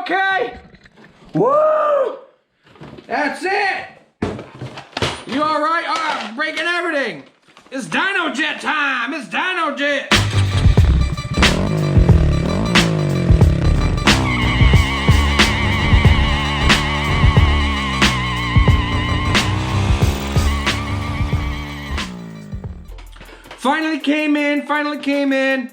okay? Woo! That's it! You alright? Oh, I'm breaking everything! It's DynoJet time! It's DynoJet! Finally came in.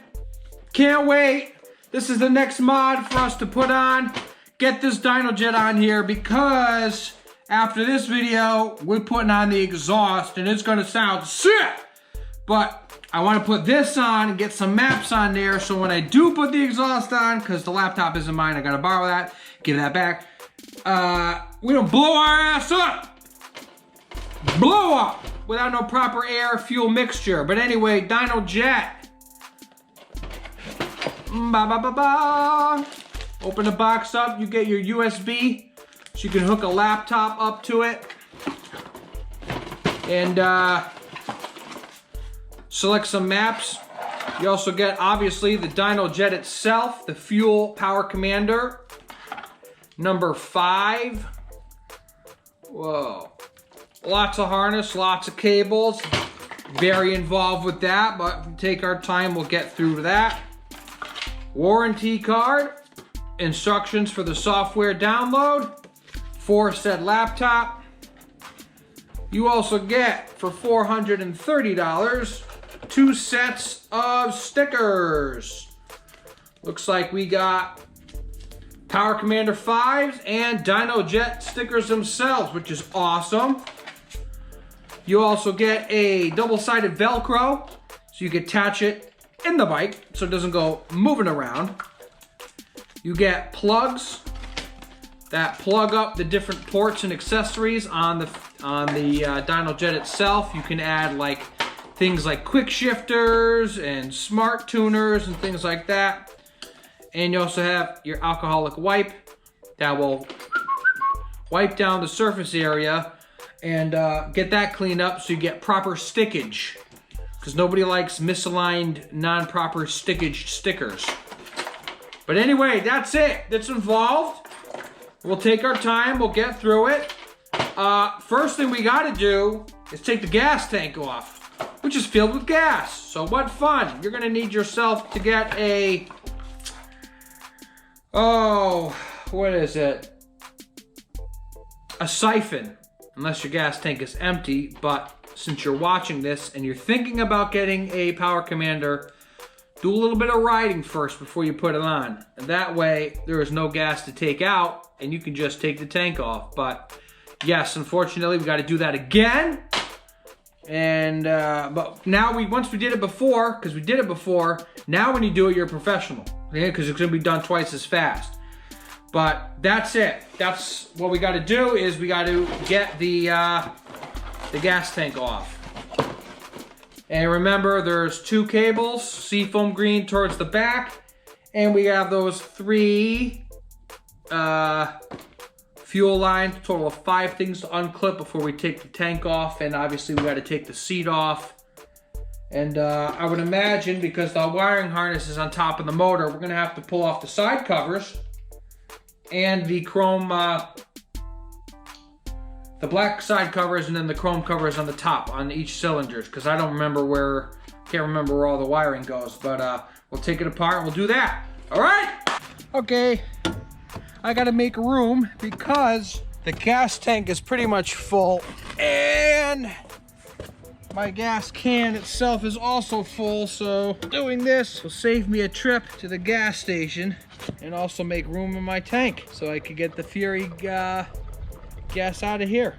Can't wait. This is the next mod for us to put on. Get this DynoJet on here because after this video, we're putting on the exhaust and it's gonna sound sick. But I wanna put this on and get some maps on there so when I do put the exhaust on, because the laptop isn't mine, I gotta borrow that, give that back. We don't blow our ass up. Blow up without no proper air fuel mixture. But anyway, DynoJet. Ba-ba-ba-ba. Open the box up, you get your USB, so you can hook a laptop up to it. And select some maps. You also get, obviously, the DynoJet itself, the fuel PowerCommander, number 5. Whoa. Lots of harness, lots of cables. Very involved with that, but if we take our time, we'll get through that. Warranty card. Instructions for the software download for said laptop. You also get, for $430, 2 sets of stickers. Looks like we got PowerCommander 5s and DynoJet stickers themselves, which is awesome. You also get a double-sided Velcro, so you can attach it in the bike so it doesn't go moving around. You get plugs that plug up the different ports and accessories on the DynoJet itself. You can add like things like quick shifters and smart tuners and things like that. And you also have your alcoholic wipe that will wipe down the surface area and get that cleaned up so you get proper stickage. Because nobody likes misaligned, non-proper stickage stickers. But anyway, that's it. That's involved. We'll take our time. We'll get through it. First thing we got to do is take the gas tank off, which is filled with gas. So what fun. You're going to need yourself to get a... Oh, what is it? A siphon. Unless your gas tank is empty. But since you're watching this and you're thinking about getting a PowerCommander, do a little bit of riding first before you put it on. And that way, there is no gas to take out, and you can just take the tank off. But yes, unfortunately, we got to do that again. And but now once we did it before, because we did it before, now when you do it, you're a professional. Okay? Because it's going to be done twice as fast. But that's it. That's what we got to do is we got to get the gas tank off. And remember, there's 2 cables, seafoam green towards the back, and we have those 3 fuel lines, total of 5 things to unclip before we take the tank off, and obviously we got to take the seat off. And I would imagine, because the wiring harness is on top of the motor, we're going to have to pull off the side covers and the chrome, the black side covers, and then the chrome covers on the top on each cylinders, because I don't remember can't remember where all the wiring goes, but we'll take it apart and we'll do that. All right? Okay, I gotta make room because the gas tank is pretty much full and my gas can itself is also full, so doing this will save me a trip to the gas station and also make room in my tank so I could get the Fury gas out of here.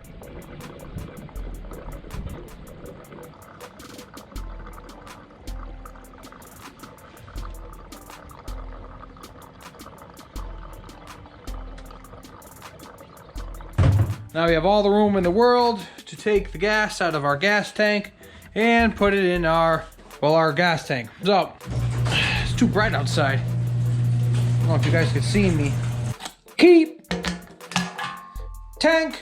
Now we have all the room in the world to take the gas out of our gas tank and put it in our gas tank. So, it's too bright outside. I don't know if you guys can see me. Keep tank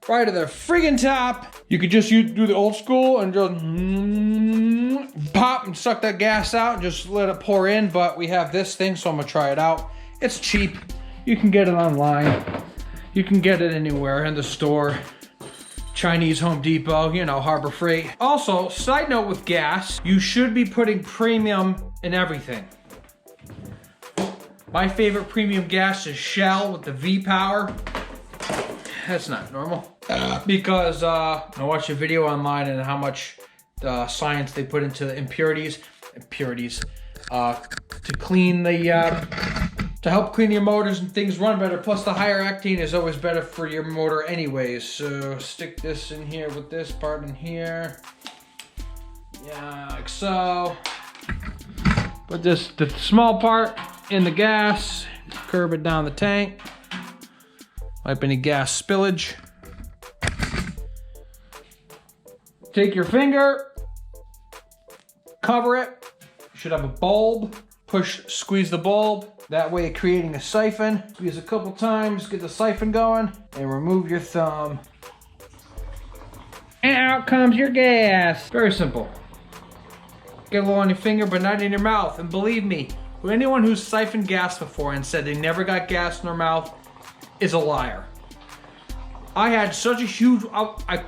right to the friggin' top. You could just do the old school and just pop and suck that gas out and just let it pour in, but we have this thing, so I'm gonna try it out. It's cheap. You can get it online. You can get it anywhere in the store. Chinese Home Depot, you know, Harbor Freight. Also, side note with gas, you should be putting premium in everything. My favorite premium gas is Shell with the V-Power. That's not normal. Because I watched a video online and how much science they put into the impurities, to clean the, to help clean your motors and things run better. Plus the higher octane is always better for your motor anyways. So stick this in here with this part in here. Yeah, like so. Put this, the small part in the gas, curve it down the tank. Wipe any gas spillage. Take your finger, cover it. You should have a bulb. Squeeze the bulb. That way creating a siphon. Squeeze a couple times, get the siphon going, and remove your thumb. And out comes your gas. Very simple. Get a little on your finger, but not in your mouth. And believe me, anyone who's siphoned gas before and said they never got gas in their mouth is a liar. I had such a huge, I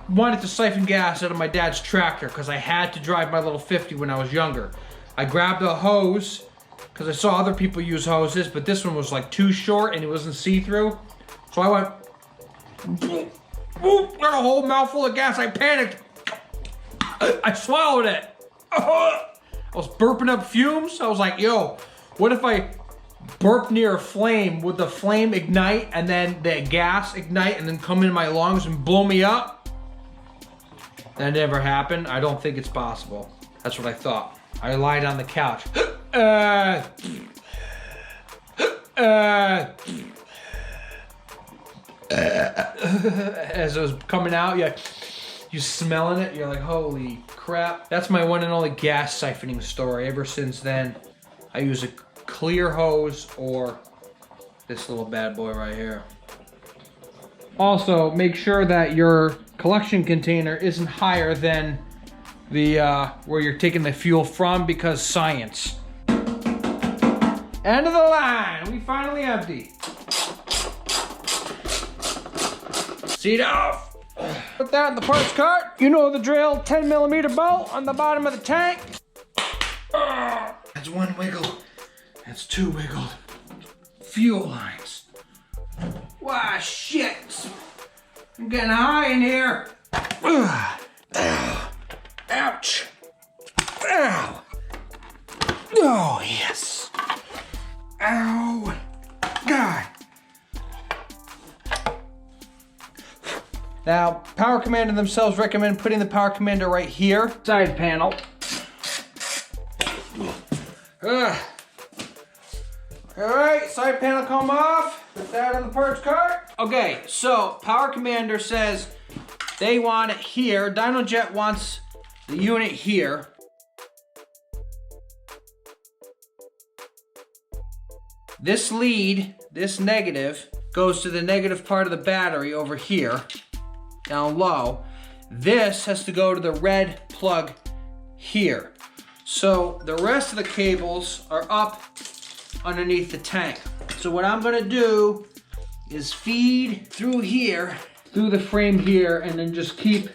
wanted to siphon gas out of my dad's tractor because I had to drive my little 50 when I was younger. I grabbed a hose because I saw other people use hoses, but this one was like too short and it wasn't see-through. So I went, got a whole mouthful of gas. I panicked. I swallowed it. I was burping up fumes. I was like, yo, what if I burp near a flame? Would the flame ignite and then the gas ignite and then come in my lungs and blow me up? That never happened. I don't think it's possible. That's what I thought. I lied on the couch. As it was coming out, you smelling it, you're like, holy crap. That's my one and only gas siphoning story. Ever since then, I use a clear hose or this little bad boy right here. Also, make sure that your collection container isn't higher than the where you're taking the fuel from, because science. End of the line. We finally empty. Seat off. Put that in the parts cart. You know the drill. 10mm bolt on the bottom of the tank. That's one wiggle. That's two wiggled. Fuel lines. Wow, shit. I'm getting high in here. Ouch. Ow. Oh, yes. Ow. God. Now, PowerCommander themselves recommend putting the PowerCommander right here. Side panel. Alright, side panel come off. Put that on the parts cart. Okay, so PowerCommander says they want it here. DynoJet wants the unit here. This lead, this negative, goes to the negative part of the battery over here, down low. This has to go to the red plug here. So the rest of the cables are up underneath the tank. So what I'm gonna do is feed through here, through the frame here, and then just keep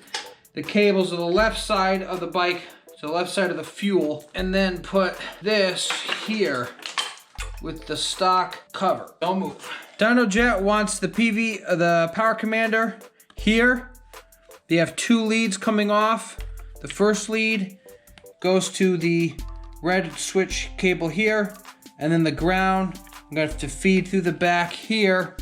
the cables to the left side of the bike, to the left side of the fuel, and then put this here with the stock cover. Don't move. DynoJet wants the PowerCommander here. They have two leads coming off. The first lead goes to the red switch cable here, and then the ground, I'm gonna have to feed through the back here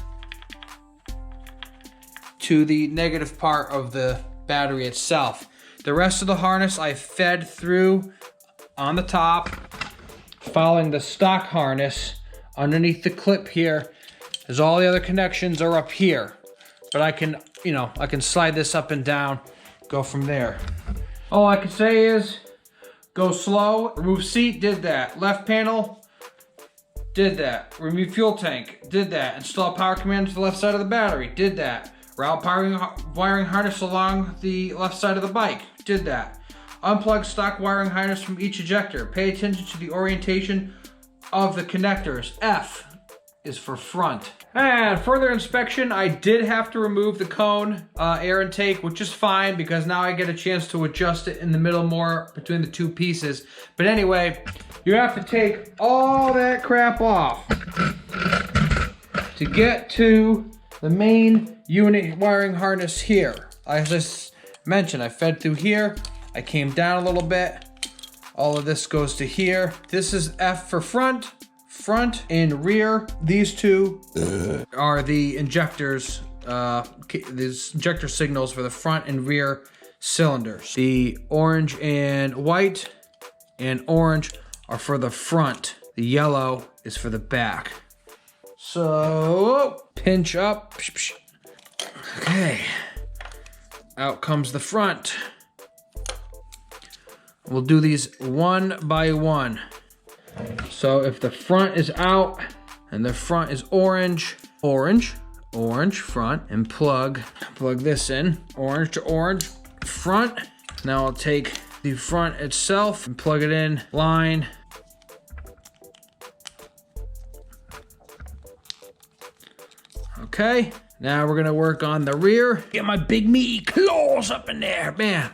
to the negative part of the battery itself. The rest of the harness I fed through on the top, following the stock harness underneath the clip here, as all the other connections are up here. But I can, I can slide this up and down, go from there. All I can say is, go slow. Remove seat, did that. Left panel, did that. Remove fuel tank, did that. Install PowerCommander to the left side of the battery, did that. Route wiring harness along the left side of the bike, did that. Unplug stock wiring harness from each ejector. Pay attention to the orientation of the connectors. F is for front. And further inspection, I did have to remove the cone air intake, which is fine because now I get a chance to adjust it in the middle more between the two pieces. But anyway, you have to take all that crap off to get to the main unit wiring harness here. As I mentioned, I fed through here. I came down a little bit. All of this goes to here. This is F for front and rear. These two are the injectors, these injector signals for the front and rear cylinders. The orange and white and orange are for the front. The yellow is for the back. So, pinch up. Okay. Out comes the front. We'll do these one by one. So if the front is out and the front is orange, orange front, and plug this in, orange to orange, front. Now I'll take the front itself and plug it in, line. Okay, now we're gonna work on the rear. Get my big meaty claws up in there, man.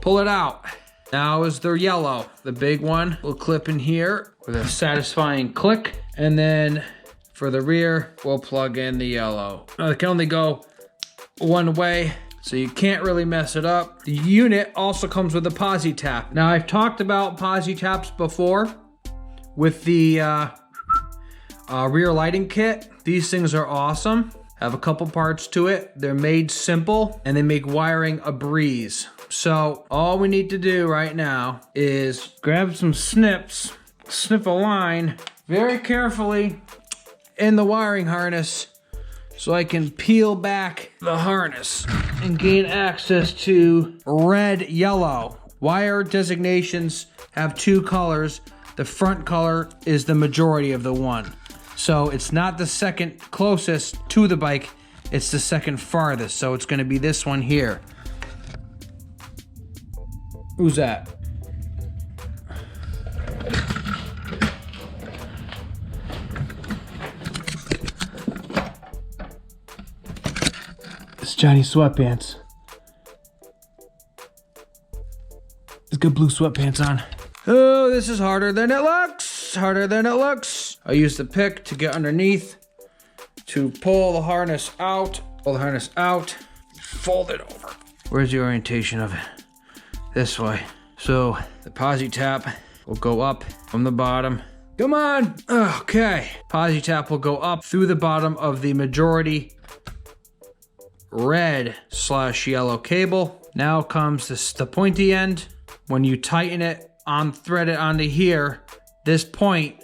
Pull it out. Now is the yellow, the big one. We'll clip in here with a satisfying click. And then for the rear, we'll plug in the yellow. Now it can only go one way, so you can't really mess it up. The unit also comes with a posi-tap. Now I've talked about posi-taps before with the rear lighting kit. These things are awesome. Have a couple parts to it. They're made simple and they make wiring a breeze. So all we need to do right now is grab some snips, snip a line very carefully in the wiring harness so I can peel back the harness and gain access to red, yellow. Wire designations have two colors. The front color is the majority of the one. So it's not the second closest to the bike, it's the second farthest. So it's gonna be this one here. Who's that? It's Johnny Sweatpants. He's got blue sweatpants on. Oh, this is harder than it looks. Harder than it looks. I use the pick to get underneath to pull the harness out. Pull the harness out. Fold it over. Where's the orientation of it? This way. So the posi-tap will go up from the bottom. Come on. Okay. Posi-tap will go up through the bottom of the majority red/yellow cable. Now comes the pointy end. When you tighten it, thread it onto here, this point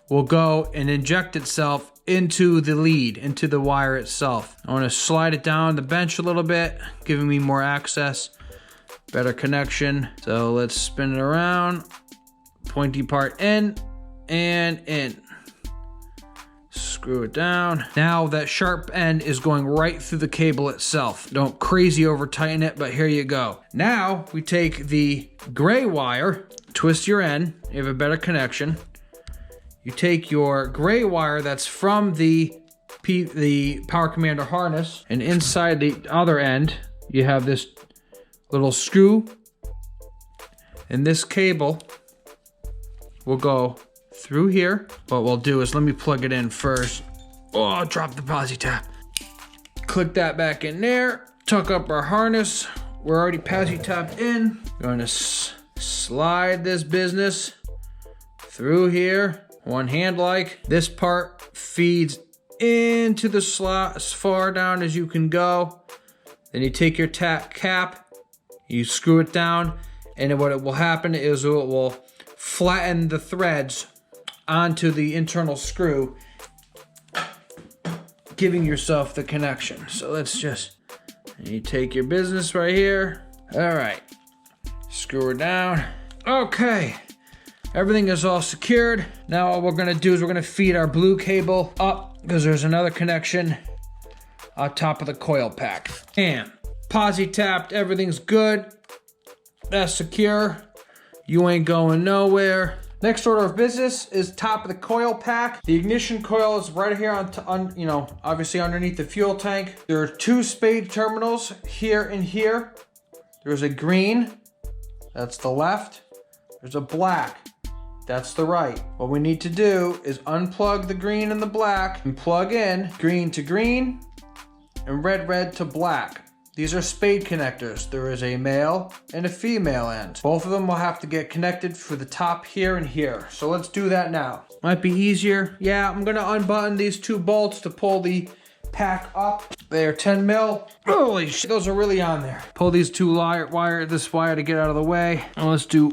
will go and inject itself into the lead, into the wire itself. I want to slide it down the bench a little bit, giving me more access. Better connection. So let's spin it around. Pointy part in and in. Screw it down. Now that sharp end is going right through the cable itself. Don't crazy over tighten it, but here you go. Now we take the gray wire, twist your end, you have a better connection. You take your gray wire that's from the PowerCommander harness, and inside the other end, you have this little screw, and this cable will go through here. What we'll do is, let me plug it in first. Oh, drop the posi-tap. Click that back in there, tuck up our harness. We're already posi-tapped in. Going to slide this business through here, one hand like. This part feeds into the slot as far down as you can go. Then you take your cap, you screw it down, and what it will happen is it will flatten the threads onto the internal screw, giving yourself the connection. So let's just, you take your business right here. All right, screw her down. Okay, everything is all secured. Now what we're gonna do is we're gonna feed our blue cable up because there's another connection on top of the coil pack. And posi-tapped, everything's good. That's secure. You ain't going nowhere. Next order of business is top of the coil pack. The ignition coil is right here on you know, obviously underneath the fuel tank. There are 2 spade terminals here and here. There's a green, that's the left. There's a black, that's the right. What we need to do is unplug the green and the black and plug in green to green and red to black. These are spade connectors. There is a male and a female end. Both of them will have to get connected for the top here and here. So let's do that now. Might be easier. Yeah, I'm gonna unbutton these 2 bolts to pull the pack up. They're 10 mil. Holy shit, those are really on there. Pull these 2 this wire to get out of the way. And let's do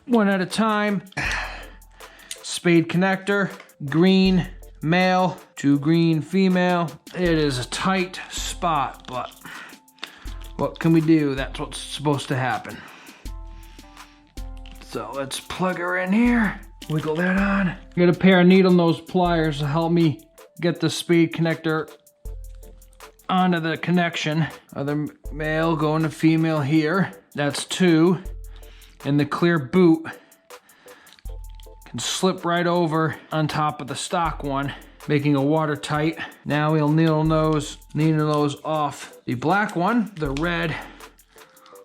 one at a time. Spade connector, green male to green female. It is a tight spot, but what can we do? That's what's supposed to happen. So let's plug her in here. Wiggle that on. Get a pair of needle nose pliers to help me get the spade connector onto the connection. Other male going to female here. That's 2. And the clear boot can slip right over on top of the stock one, making it watertight. Now we'll needle nose off the black one, the red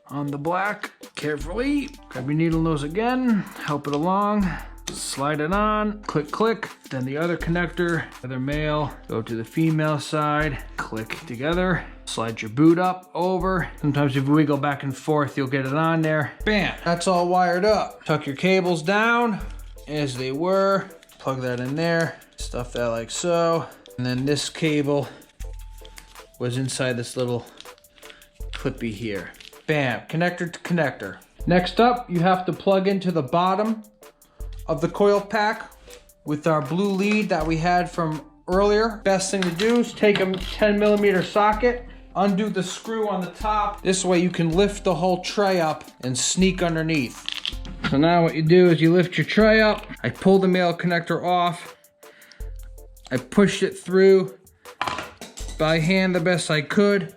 on the black. Carefully, grab your needle nose again, help it along, slide it on, click, click. Then the other connector, other male, go to the female side, click together. Slide your boot up, over. Sometimes if you wiggle back and forth, you'll get it on there. Bam, that's all wired up. Tuck your cables down as they were. Plug that in there, stuff that like so. And then this cable was inside this little clippy here. Bam, connector to connector. Next up, you have to plug into the bottom of the coil pack with our blue lead that we had from earlier. Best thing to do is take a 10mm socket, undo the screw on the top. This way you can lift the whole tray up and sneak underneath. So now what you do is you lift your tray up. I pulled the male connector off. I pushed it through by hand the best I could.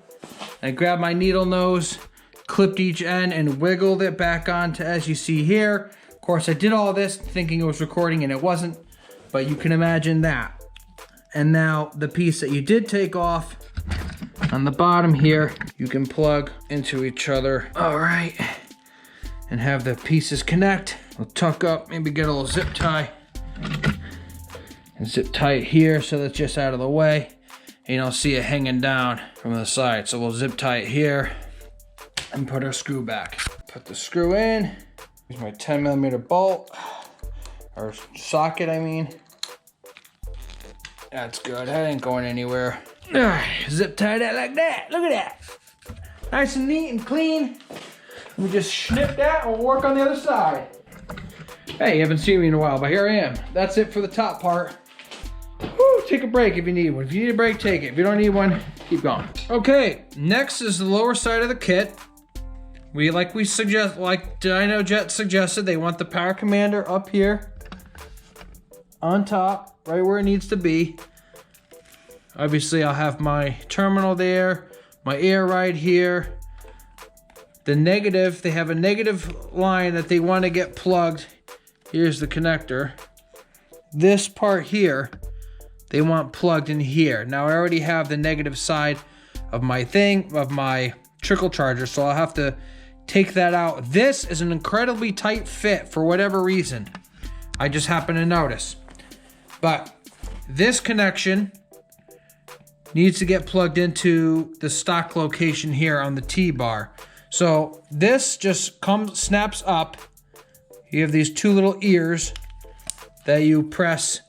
I grabbed my needle nose, clipped each end and wiggled it back onto as you see here. Of course, I did all this thinking it was recording and it wasn't, but you can imagine that. And now the piece that you did take off on the bottom here, you can plug into each other. All right. And have the pieces connect. We'll tuck up, maybe get a little zip tie. And zip tie it here so that's just out of the way. And you don't see it hanging down from the side. So we'll zip tie it here and put our screw back. Put the screw in. Use my 10mm bolt, or socket I mean. That's good, that ain't going anywhere. Zip tie that like that, look at that. Nice and neat and clean. We just snip that and we'll work on the other side. Hey, you haven't seen me in a while, but here I am. That's it for the top part. Woo, take a break if you need one. If you need a break, take it. If you don't need one, keep going. Okay, next is the lower side of the kit. Like DynoJet suggested, they want the PowerCommander up here on top, right where it needs to be. Obviously, I'll have my terminal there, my air right here. The negative, they have a negative line that they want to get plugged. Here's the connector. This part here, they want plugged in here. Now I already have the negative side of my trickle charger, so I'll have to take that out. This is an incredibly tight fit for whatever reason. I just happen to notice. But this connection needs to get plugged into the stock location here on the T-bar. So this just snaps up. You have these 2 little ears that you press.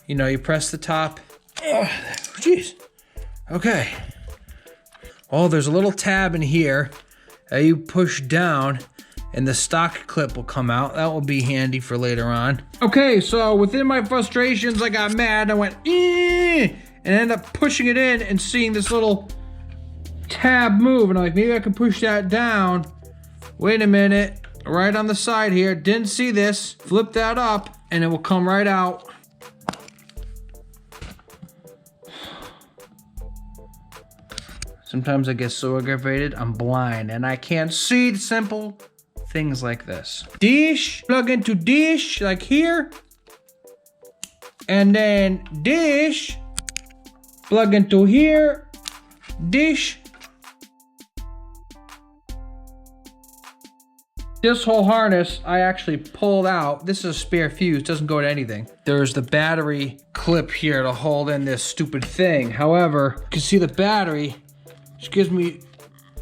You press the top. Oh, jeez. Okay. Oh, there's a little tab in here that you push down and the stock clip will come out. That will be handy for later on. Okay, so within my frustrations, I got mad. I went, and ended up pushing it in and seeing this little tab move. And I'm like, maybe I can push that down. Wait a minute, right on the side here. Didn't see this. Flip that up and it will come right out. Sometimes I get so aggravated, I'm blind and I can't see the simple things like this. Dish, plug into dish, like here. And then dish, plug into here, dish. This whole harness, I actually pulled out. This is a spare fuse, doesn't go to anything. There's the battery clip here to hold in this stupid thing. However, you can see the battery just gives me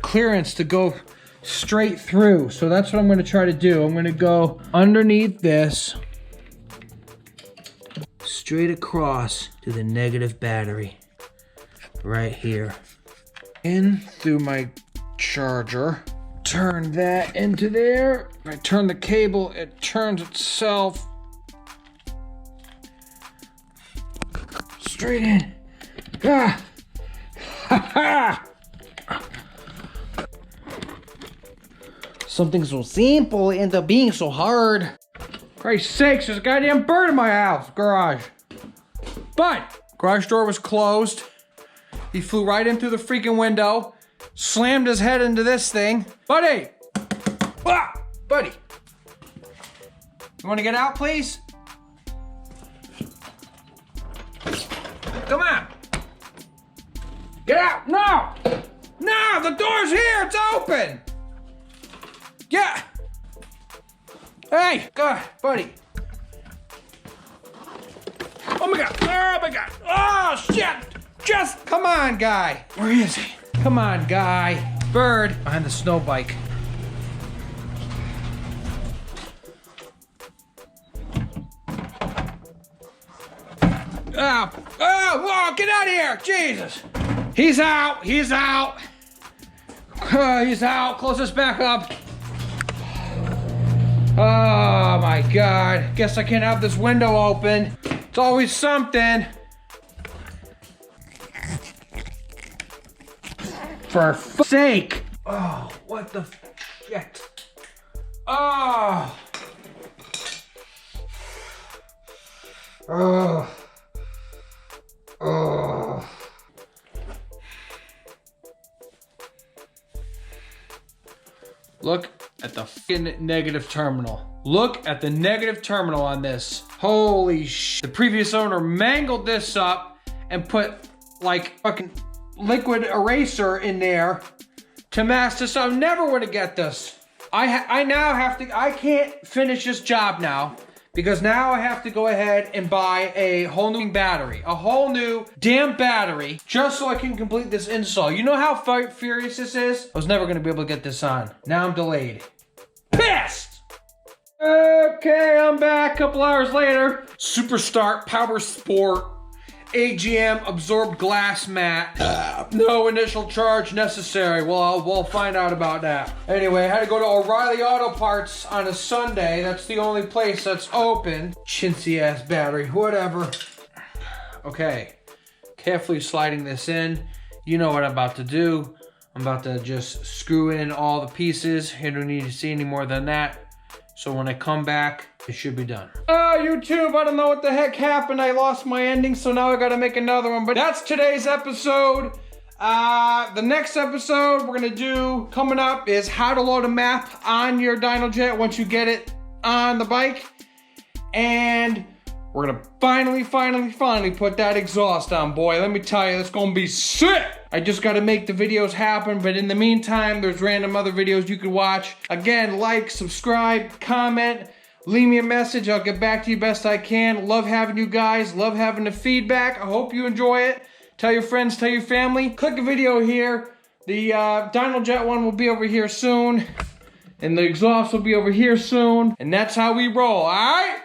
clearance to go straight through. So that's what I'm gonna try to do. I'm gonna go underneath this, straight across to the negative battery, right here. In through my charger. Turn that into there. If I turn the cable, it turns itself straight in. Ah! Ha ha! Something so simple ends up being so hard. Christ's sakes, there's a goddamn bird in my house, garage. But, garage door was closed. He flew right in through the freaking window. Slammed his head into this thing. Buddy! Ah! Buddy! You wanna get out, please? Come on! Get out! No! No! The door's here! It's open! Yeah! Hey! God, buddy! Oh my god! Oh my god! Oh shit! Just come on, guy! Where is he? Come on, guy. Bird behind the snow bike. Oh, oh, get out of here, Jesus. He's out, he's out. He's out, close this back up. Oh my God, guess I can't have this window open. It's always something. For fuck's sake! Oh, what the shit? Oh! Oh! Oh! Look at the fucking negative terminal. Look at the negative terminal on this. Holy shit. The previous owner mangled this up and put like fucking liquid eraser in there to mask this. I'm never gonna get this. I now have to, I can't finish this job now because now I have to go ahead and buy a whole new battery, a whole new damn battery just so I can complete this install. You know how furious this is? I was never gonna be able to get this on. Now I'm delayed. Pissed! Okay, I'm back a couple hours later. Superstart Power Sport AGM absorbed glass mat. No initial charge necessary. Well, we'll find out about that. Anyway, I had to go to O'Reilly Auto Parts on a Sunday. That's the only place that's open. Chintzy ass battery, whatever. Okay, carefully sliding this in. You know what I'm about to do. I'm about to just screw in all the pieces. You don't need to see any more than that. So when I come back, it should be done. Oh, YouTube, I don't know what the heck happened. I lost my ending, so now I gotta make another one. But that's today's episode. The next episode we're gonna do coming up is how to load a map on your DynoJet once you get it on the bike. And we're gonna finally put that exhaust on, boy. Let me tell you, it's gonna be sick. I just gotta make the videos happen, but in the meantime, there's random other videos you can watch. Again, like, subscribe, comment, leave me a message. I'll get back to you best I can. Love having you guys, love having the feedback. I hope you enjoy it. Tell your friends, tell your family. Click a video here. The DynoJet one will be over here soon. And the exhaust will be over here soon. And that's how we roll, all right?